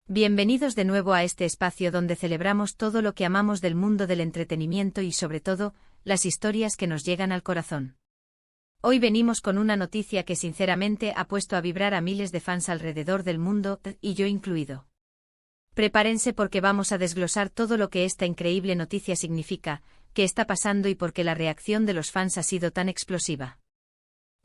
Bienvenidos de nuevo a este espacio donde celebramos todo lo que amamos del mundo del entretenimiento y sobre todo, las historias que nos llegan al corazón. Hoy venimos con una noticia que sinceramente ha puesto a vibrar a miles de fans alrededor del mundo, y yo incluido. Prepárense porque vamos a desglosar todo lo que esta increíble noticia significa, qué está pasando y por qué la reacción de los fans ha sido tan explosiva.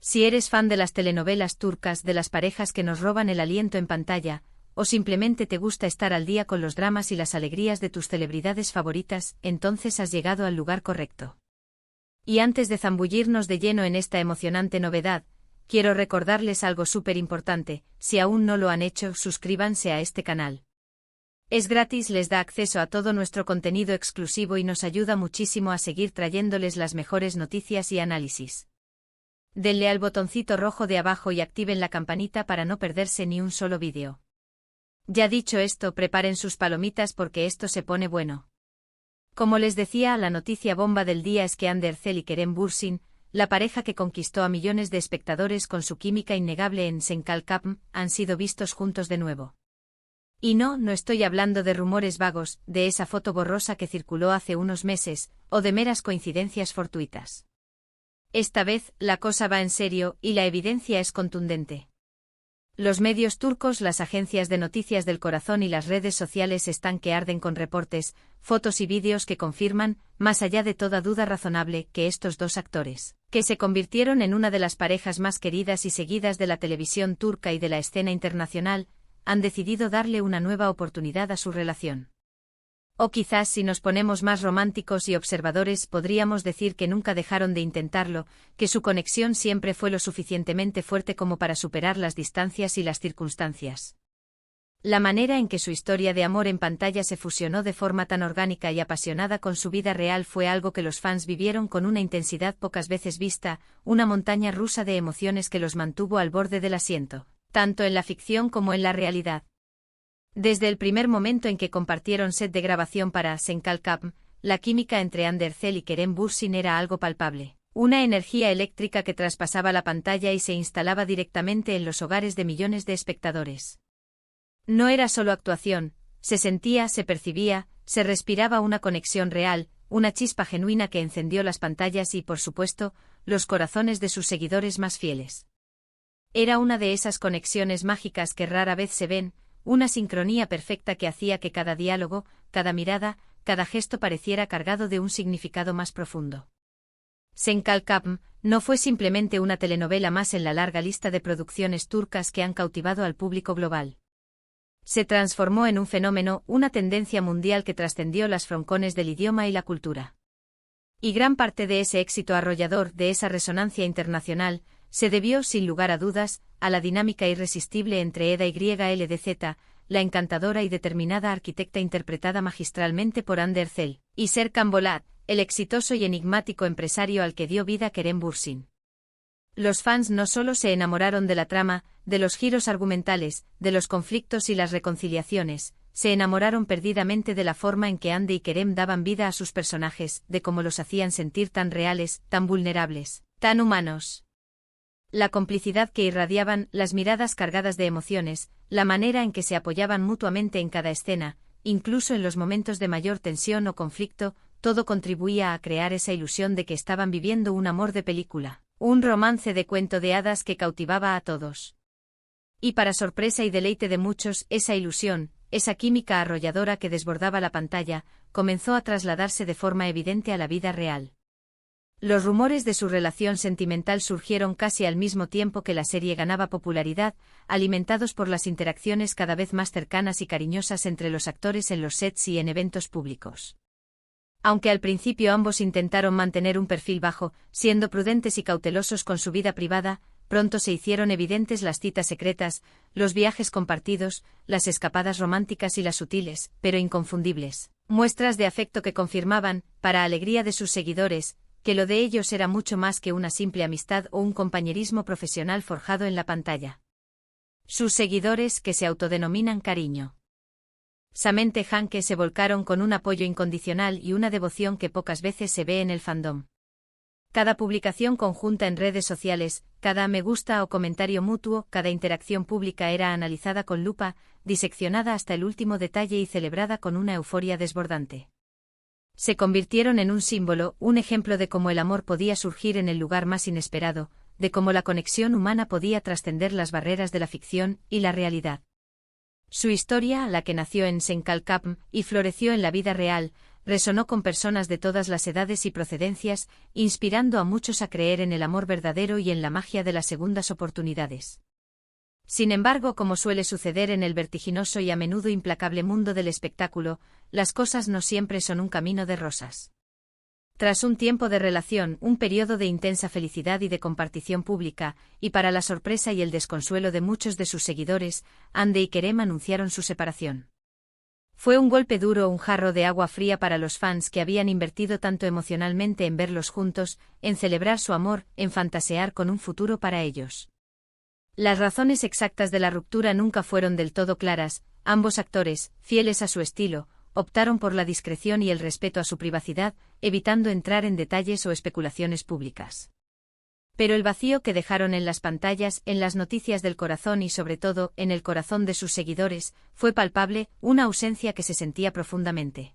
Si eres fan de las telenovelas turcas, de las parejas que nos roban el aliento en pantalla, o simplemente te gusta estar al día con los dramas y las alegrías de tus celebridades favoritas, entonces has llegado al lugar correcto. Y antes de zambullirnos de lleno en esta emocionante novedad, quiero recordarles algo súper importante: si aún no lo han hecho, suscríbanse a este canal. Es gratis, les da acceso a todo nuestro contenido exclusivo y nos ayuda muchísimo a seguir trayéndoles las mejores noticias y análisis. Denle al botoncito rojo de abajo y activen la campanita para no perderse ni un solo vídeo. Ya dicho esto, preparen sus palomitas porque esto se pone bueno. Como les decía, la noticia bomba del día es que Hande Erçel y Kerem Bürsin, la pareja que conquistó a millones de espectadores con su química innegable en Sen Kalkapm, han sido vistos juntos de nuevo. Y no estoy hablando de rumores vagos, de esa foto borrosa que circuló hace unos meses, o de meras coincidencias fortuitas. Esta vez, la cosa va en serio, y la evidencia es contundente. Los medios turcos, las agencias de noticias del corazón y las redes sociales están que arden con reportes, fotos y vídeos que confirman, más allá de toda duda razonable, que estos dos actores, que se convirtieron en una de las parejas más queridas y seguidas de la televisión turca y de la escena internacional, han decidido darle una nueva oportunidad a su relación. O quizás, si nos ponemos más románticos y observadores, podríamos decir que nunca dejaron de intentarlo, que su conexión siempre fue lo suficientemente fuerte como para superar las distancias y las circunstancias. La manera en que su historia de amor en pantalla se fusionó de forma tan orgánica y apasionada con su vida real fue algo que los fans vivieron con una intensidad pocas veces vista, una montaña rusa de emociones que los mantuvo al borde del asiento, tanto en la ficción como en la realidad. Desde el primer momento en que compartieron set de grabación para Sen Kalkapm, la química entre Hande Erçel y Kerem Bürsin era algo palpable, una energía eléctrica que traspasaba la pantalla y se instalaba directamente en los hogares de millones de espectadores. No era solo actuación, se sentía, se percibía, se respiraba una conexión real, una chispa genuina que encendió las pantallas y, por supuesto, los corazones de sus seguidores más fieles. Era una de esas conexiones mágicas que rara vez se ven, una sincronía perfecta que hacía que cada diálogo, cada mirada, cada gesto pareciera cargado de un significado más profundo. Sen Kalkapm no fue simplemente una telenovela más en la larga lista de producciones turcas que han cautivado al público global. Se transformó en un fenómeno, una tendencia mundial que trascendió las froncones del idioma y la cultura. Y gran parte de ese éxito arrollador, de esa resonancia internacional, se debió, sin lugar a dudas, a la dinámica irresistible entre Eda YLDZ, la encantadora y determinada arquitecta interpretada magistralmente por Hande Erçel, y Serkan Bolat, el exitoso y enigmático empresario al que dio vida Kerem Bürsin. Los fans no solo se enamoraron de la trama, de los giros argumentales, de los conflictos y las reconciliaciones, se enamoraron perdidamente de la forma en que Hande y Kerem daban vida a sus personajes, de cómo los hacían sentir tan reales, tan vulnerables, tan humanos. La complicidad que irradiaban, las miradas cargadas de emociones, la manera en que se apoyaban mutuamente en cada escena, incluso en los momentos de mayor tensión o conflicto, todo contribuía a crear esa ilusión de que estaban viviendo un amor de película, un romance de cuento de hadas que cautivaba a todos. Y para sorpresa y deleite de muchos, esa ilusión, esa química arrolladora que desbordaba la pantalla, comenzó a trasladarse de forma evidente a la vida real. Los rumores de su relación sentimental surgieron casi al mismo tiempo que la serie ganaba popularidad, alimentados por las interacciones cada vez más cercanas y cariñosas entre los actores en los sets y en eventos públicos. Aunque al principio ambos intentaron mantener un perfil bajo, siendo prudentes y cautelosos con su vida privada, pronto se hicieron evidentes las citas secretas, los viajes compartidos, las escapadas románticas y las sutiles, pero inconfundibles, muestras de afecto que confirmaban, para alegría de sus seguidores, que lo de ellos era mucho más que una simple amistad o un compañerismo profesional forjado en la pantalla. Sus seguidores, que se autodenominan Cariño Samente Hanke, se volcaron con un apoyo incondicional y una devoción que pocas veces se ve en el fandom. Cada publicación conjunta en redes sociales, cada me gusta o comentario mutuo, cada interacción pública era analizada con lupa, diseccionada hasta el último detalle y celebrada con una euforia desbordante. Se convirtieron en un símbolo, un ejemplo de cómo el amor podía surgir en el lugar más inesperado, de cómo la conexión humana podía trascender las barreras de la ficción y la realidad. Su historia, la que nació en Senkalkapm y floreció en la vida real, resonó con personas de todas las edades y procedencias, inspirando a muchos a creer en el amor verdadero y en la magia de las segundas oportunidades. Sin embargo, como suele suceder en el vertiginoso y a menudo implacable mundo del espectáculo, las cosas no siempre son un camino de rosas. Tras un tiempo de relación, un periodo de intensa felicidad y de compartición pública, y para la sorpresa y el desconsuelo de muchos de sus seguidores, Hande y Kerem anunciaron su separación. Fue un golpe duro, un jarro de agua fría para los fans que habían invertido tanto emocionalmente en verlos juntos, en celebrar su amor, en fantasear con un futuro para ellos. Las razones exactas de la ruptura nunca fueron del todo claras. Ambos actores, fieles a su estilo, optaron por la discreción y el respeto a su privacidad, evitando entrar en detalles o especulaciones públicas. Pero el vacío que dejaron en las pantallas, en las noticias del corazón y sobre todo, en el corazón de sus seguidores, fue palpable, una ausencia que se sentía profundamente.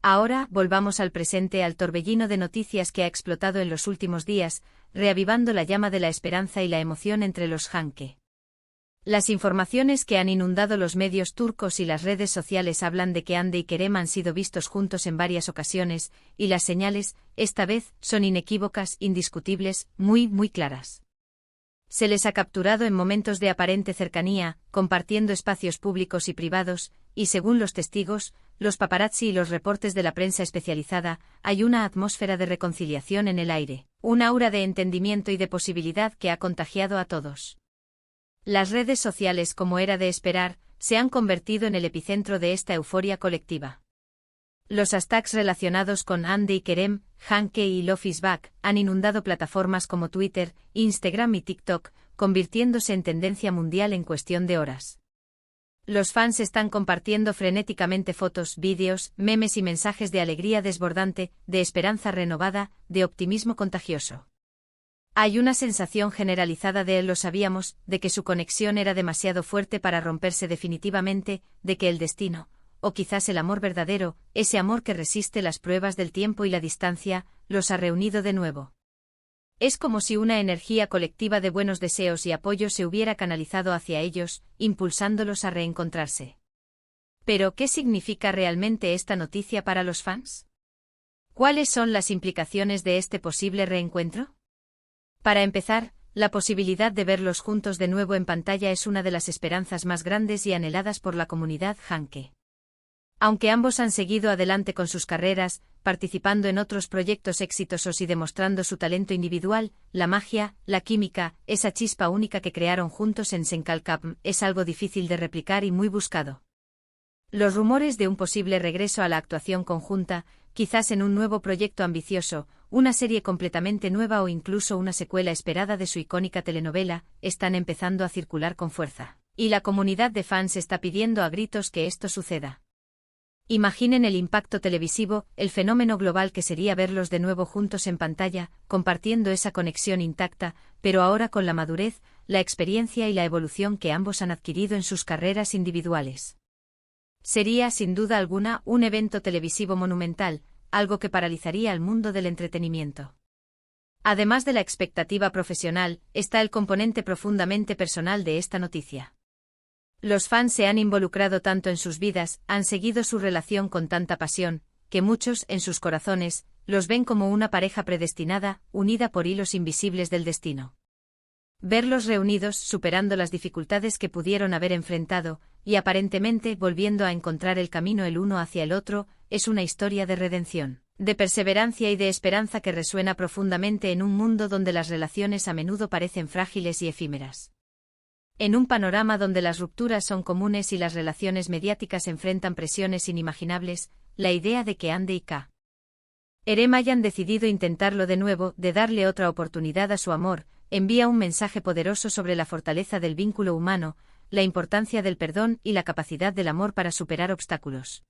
Ahora, volvamos al presente, al torbellino de noticias que ha explotado en los últimos días, reavivando la llama de la esperanza y la emoción entre los Hanke. Las informaciones que han inundado los medios turcos y las redes sociales hablan de que Hande y Kerem han sido vistos juntos en varias ocasiones, y las señales, esta vez, son inequívocas, indiscutibles, muy claras. Se les ha capturado en momentos de aparente cercanía, compartiendo espacios públicos y privados, y según los testigos, los paparazzi y los reportes de la prensa especializada, hay una atmósfera de reconciliación en el aire, un aura de entendimiento y de posibilidad que ha contagiado a todos. Las redes sociales, como era de esperar, se han convertido en el epicentro de esta euforia colectiva. Los hashtags relacionados con Hande y Kerem, Hanke y Love is Back, han inundado plataformas como Twitter, Instagram y TikTok, convirtiéndose en tendencia mundial en cuestión de horas. Los fans están compartiendo frenéticamente fotos, vídeos, memes y mensajes de alegría desbordante, de esperanza renovada, de optimismo contagioso. Hay una sensación generalizada de lo sabíamos, de que su conexión era demasiado fuerte para romperse definitivamente, de que el destino, o quizás el amor verdadero, ese amor que resiste las pruebas del tiempo y la distancia, los ha reunido de nuevo. Es como si una energía colectiva de buenos deseos y apoyo se hubiera canalizado hacia ellos, impulsándolos a reencontrarse. Pero, ¿qué significa realmente esta noticia para los fans? ¿Cuáles son las implicaciones de este posible reencuentro? Para empezar, la posibilidad de verlos juntos de nuevo en pantalla es una de las esperanzas más grandes y anheladas por la comunidad Hanke. Aunque ambos han seguido adelante con sus carreras, participando en otros proyectos exitosos y demostrando su talento individual, la magia, la química, esa chispa única que crearon juntos en Senkalkapm, es algo difícil de replicar y muy buscado. Los rumores de un posible regreso a la actuación conjunta, quizás en un nuevo proyecto ambicioso, una serie completamente nueva o incluso una secuela esperada de su icónica telenovela, están empezando a circular con fuerza. Y la comunidad de fans está pidiendo a gritos que esto suceda. Imaginen el impacto televisivo, el fenómeno global que sería verlos de nuevo juntos en pantalla, compartiendo esa conexión intacta, pero ahora con la madurez, la experiencia y la evolución que ambos han adquirido en sus carreras individuales. Sería, sin duda alguna, un evento televisivo monumental, algo que paralizaría al mundo del entretenimiento. Además de la expectativa profesional, está el componente profundamente personal de esta noticia. Los fans se han involucrado tanto en sus vidas, han seguido su relación con tanta pasión, que muchos, en sus corazones, los ven como una pareja predestinada, unida por hilos invisibles del destino. Verlos reunidos, superando las dificultades que pudieron haber enfrentado, y aparentemente volviendo a encontrar el camino el uno hacia el otro, es una historia de redención, de perseverancia y de esperanza que resuena profundamente en un mundo donde las relaciones a menudo parecen frágiles y efímeras. En un panorama donde las rupturas son comunes y las relaciones mediáticas enfrentan presiones inimaginables, la idea de que Hande y Kerem hayan decidido intentarlo de nuevo, de darle otra oportunidad a su amor, envía un mensaje poderoso sobre la fortaleza del vínculo humano, la importancia del perdón y la capacidad del amor para superar obstáculos.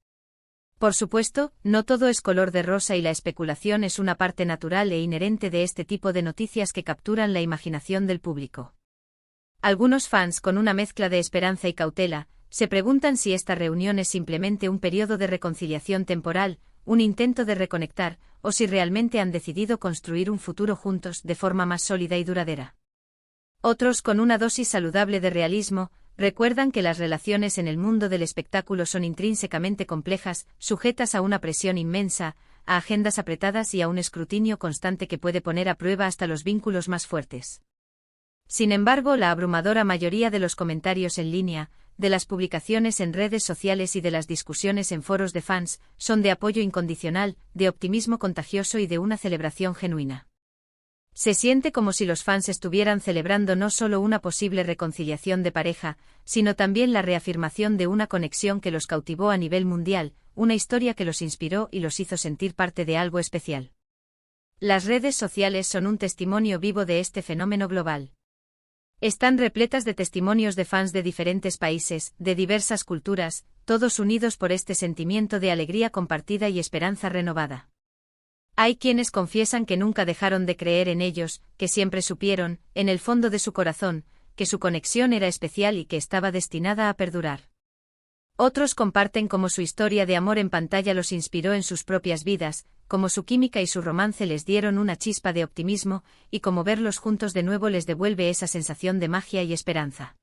Por supuesto, no todo es color de rosa y la especulación es una parte natural e inherente de este tipo de noticias que capturan la imaginación del público. Algunos fans, con una mezcla de esperanza y cautela, se preguntan si esta reunión es simplemente un periodo de reconciliación temporal, un intento de reconectar, o si realmente han decidido construir un futuro juntos de forma más sólida y duradera. Otros, con una dosis saludable de realismo, recuerdan que las relaciones en el mundo del espectáculo son intrínsecamente complejas, sujetas a una presión inmensa, a agendas apretadas y a un escrutinio constante que puede poner a prueba hasta los vínculos más fuertes. Sin embargo, la abrumadora mayoría de los comentarios en línea, de las publicaciones en redes sociales y de las discusiones en foros de fans, son de apoyo incondicional, de optimismo contagioso y de una celebración genuina. Se siente como si los fans estuvieran celebrando no solo una posible reconciliación de pareja, sino también la reafirmación de una conexión que los cautivó a nivel mundial, una historia que los inspiró y los hizo sentir parte de algo especial. Las redes sociales son un testimonio vivo de este fenómeno global. Están repletas de testimonios de fans de diferentes países, de diversas culturas, todos unidos por este sentimiento de alegría compartida y esperanza renovada. Hay quienes confiesan que nunca dejaron de creer en ellos, que siempre supieron, en el fondo de su corazón, que su conexión era especial y que estaba destinada a perdurar. Otros comparten cómo su historia de amor en pantalla los inspiró en sus propias vidas, cómo su química y su romance les dieron una chispa de optimismo, y cómo verlos juntos de nuevo les devuelve esa sensación de magia y esperanza.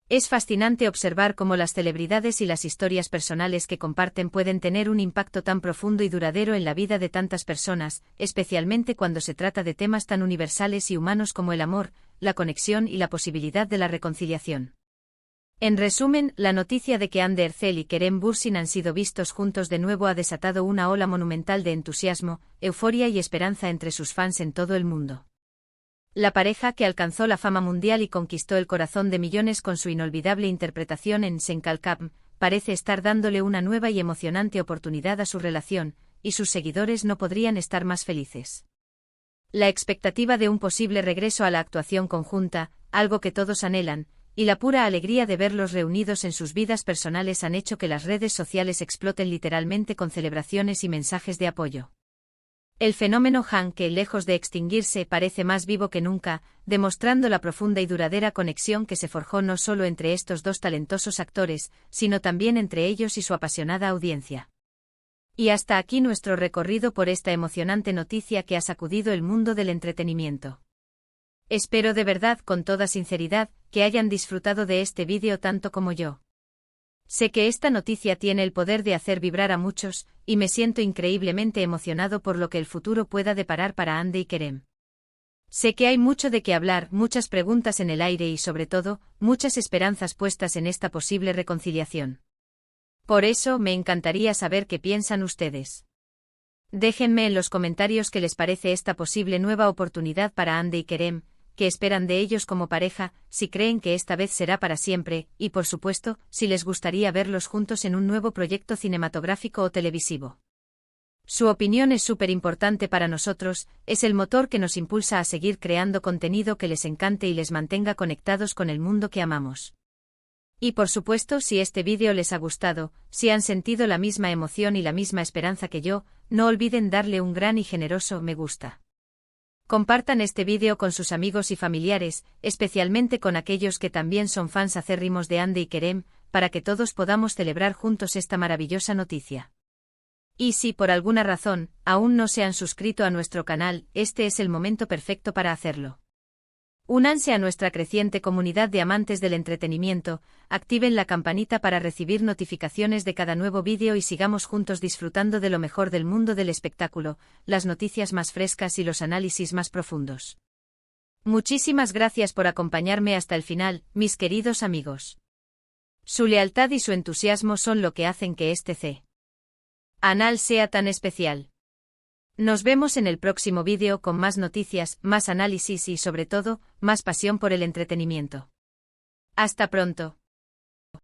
Es fascinante observar cómo las celebridades y las historias personales que comparten pueden tener un impacto tan profundo y duradero en la vida de tantas personas, especialmente cuando se trata de temas tan universales y humanos como el amor, la conexión y la posibilidad de la reconciliación. En resumen, la noticia de que Hande Erçel y Kerem Bürsin han sido vistos juntos de nuevo ha desatado una ola monumental de entusiasmo, euforia y esperanza entre sus fans en todo el mundo. La pareja, que alcanzó la fama mundial y conquistó el corazón de millones con su inolvidable interpretación en Sen Kalkam, parece estar dándole una nueva y emocionante oportunidad a su relación, y sus seguidores no podrían estar más felices. La expectativa de un posible regreso a la actuación conjunta, algo que todos anhelan, y la pura alegría de verlos reunidos en sus vidas personales han hecho que las redes sociales exploten literalmente con celebraciones y mensajes de apoyo. El fenómeno Han, que lejos de extinguirse parece más vivo que nunca, demostrando la profunda y duradera conexión que se forjó no solo entre estos dos talentosos actores, sino también entre ellos y su apasionada audiencia. Y hasta aquí nuestro recorrido por esta emocionante noticia que ha sacudido el mundo del entretenimiento. Espero de verdad, con toda sinceridad, que hayan disfrutado de este vídeo tanto como yo. Sé que esta noticia tiene el poder de hacer vibrar a muchos, y me siento increíblemente emocionado por lo que el futuro pueda deparar para Hande y Kerem. Sé que hay mucho de qué hablar, muchas preguntas en el aire y sobre todo, muchas esperanzas puestas en esta posible reconciliación. Por eso, me encantaría saber qué piensan ustedes. Déjenme en los comentarios qué les parece esta posible nueva oportunidad para Hande y Kerem, qué esperan de ellos como pareja, si creen que esta vez será para siempre, y por supuesto, si les gustaría verlos juntos en un nuevo proyecto cinematográfico o televisivo. Su opinión es súper importante para nosotros, es el motor que nos impulsa a seguir creando contenido que les encante y les mantenga conectados con el mundo que amamos. Y por supuesto, si este vídeo les ha gustado, si han sentido la misma emoción y la misma esperanza que yo, no olviden darle un gran y generoso me gusta. Compartan este vídeo con sus amigos y familiares, especialmente con aquellos que también son fans acérrimos de Hande y Kerem, para que todos podamos celebrar juntos esta maravillosa noticia. Y si por alguna razón aún no se han suscrito a nuestro canal, este es el momento perfecto para hacerlo. Únanse a nuestra creciente comunidad de amantes del entretenimiento, activen la campanita para recibir notificaciones de cada nuevo vídeo y sigamos juntos disfrutando de lo mejor del mundo del espectáculo, las noticias más frescas y los análisis más profundos. Muchísimas gracias por acompañarme hasta el final, mis queridos amigos. Su lealtad y su entusiasmo son lo que hacen que este canal sea tan especial. Nos vemos en el próximo vídeo con más noticias, más análisis y sobre todo, más pasión por el entretenimiento. Hasta pronto.